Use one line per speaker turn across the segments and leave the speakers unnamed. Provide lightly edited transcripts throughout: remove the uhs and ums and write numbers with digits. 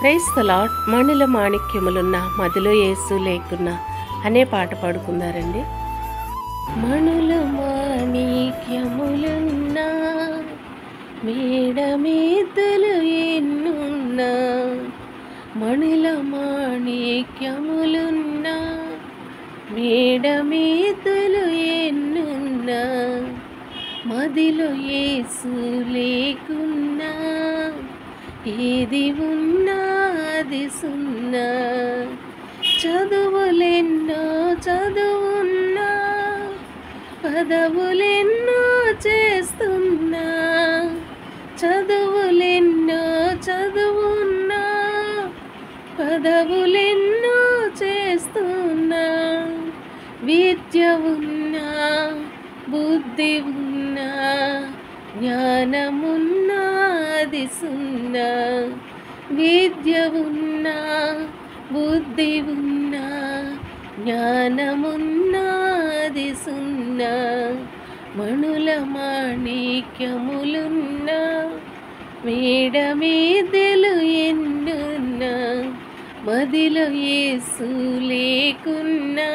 Praise the lord. మణుల మాణిక్యములున్న మదిలో యేసు లేకున్నా అనే పాట పాడుకుందారండి. మణుల మాణిక్యములున్న మేడమేద్దలు ఎన్నున్నా, మణుల మాణిక్యములున్న మేడమేద్దలు ఎన్నున్నా, మదిలో యేసు లేకున్నా ఏది ఉన్నా అది సున్నా. చదువులెన్నో చదువున్నా, పదవులెన్నో చేస్తున్నా, చదువులెన్నో చదువున్నా, పదవులెన్నో చేస్తున్నా, విద్య ఉన్నా బుద్ధి ఉన్నా జ్ఞానమున్నా అది సున్నా. విద్య ఉన్నా బుద్ధి ఉన్నా జ్ఞానమున్నా అది సున్నా. మణుల మాణిక్యములున్నా మేడమేద్దెలు ఎన్నున్నా, మదిలో యేసు లేకున్నా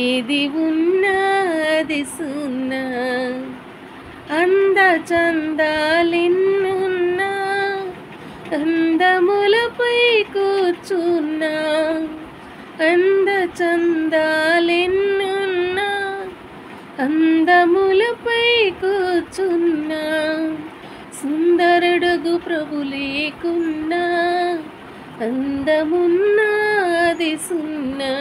ఏది ఉన్నా అది సున్నా. అంద చందాలెన్నున్నా, అందములపై కూర్చున్నా, అంద చందాలెన్నున్నా, అందములపై కూర్చున్నా, సుందరుడుగు ప్రభు లేకున్నా అందమున్నది సున్నా.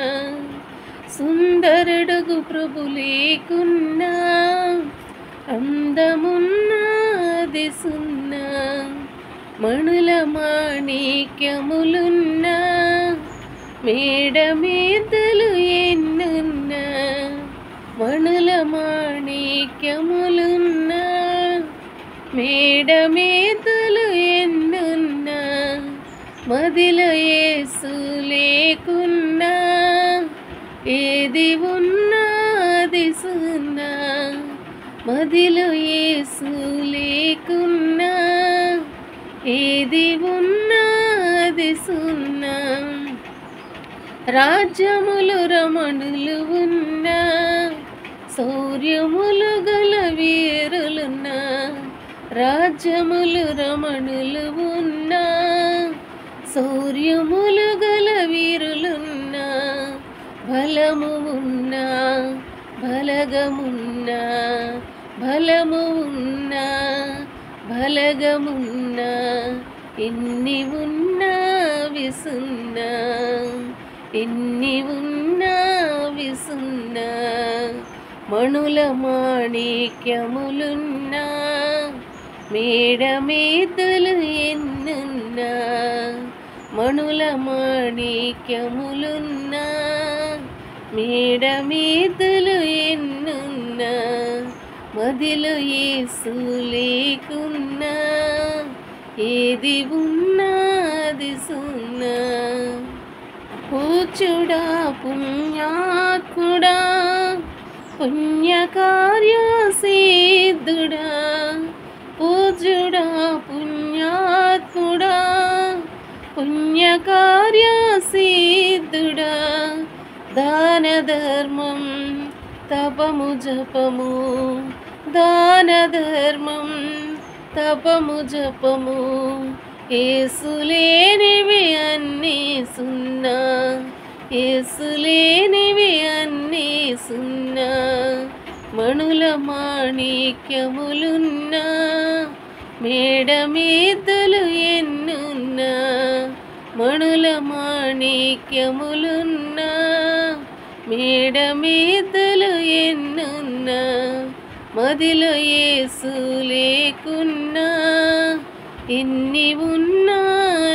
సుందరుడుగు ప్రభు లేకున్నా అందమున్నది సున్నా. మణుల మాణిక్యములున్నా మేడమేద్దలు ఎన్నున్నా, మణుల మాణిక్యములున్నా మేడమేద్దలు ఎన్నున్నా, మదిలో యేసు లేకున్నా ఏది ఉన్నా అది సున్నా. మదిలో యేసు లేకున్నా ఏది ఉన్నా అది సున్నా. రాజ్యములు రమణులు ఉన్నా, శౌర్యములు గల వీరులున్నా, రాజ్యములు రమణులు ఉన్నా, శౌర్యములు గల వీరులున్నా, బలము ఉన్నా బలగమున్నా, బలము ఉన్నా బలగమున్నా, ఎన్ని ఉన్నా విసున్నా, ఎన్ని ఉన్నా విసున్నా. మణుల మాణిక్యములున్నా మేడమేద్దలు ఎన్నున్నా, మణుల మాణిక్యములున్నా మేడమేద్దలు ఎన్నున్నా, మదిలో యేసు లేకున్నా ఏది ఉన్నా అది సున్నా. పూజ్యుడా పుణ్యాత్ముడా పుణ్యకార్యసిద్ధుడా, పూజ్యుడా పుణ్యాత్ముడా పుణ్యకార్యసిద్ధుడా, దాన ధర్మం తపము జపము, దాన ధర్మం తపము జపము, యేసు లేనివి అన్నీ సున్నా, యేసు లేనివి అన్నీ సున్నా. మణుల మాణిక్యములున్నా మేడమేద్దలు ఎన్నున్నా, మణుల మాణిక్యములున్నా మేడమేద్దలు ఎన్నున్నా, మదిలో యేసు లేకున్నా ఎన్ని ఉన్నా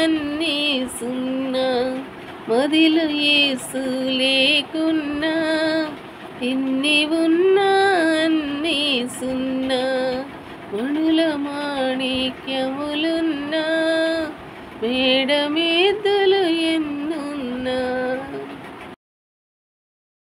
అన్నీ సున్నా. మదిలో యేసు లేకున్నా ఎన్ని ఉన్నా అన్నీ సున్నా. మణుల మాణిక్యములున్నా మేడమే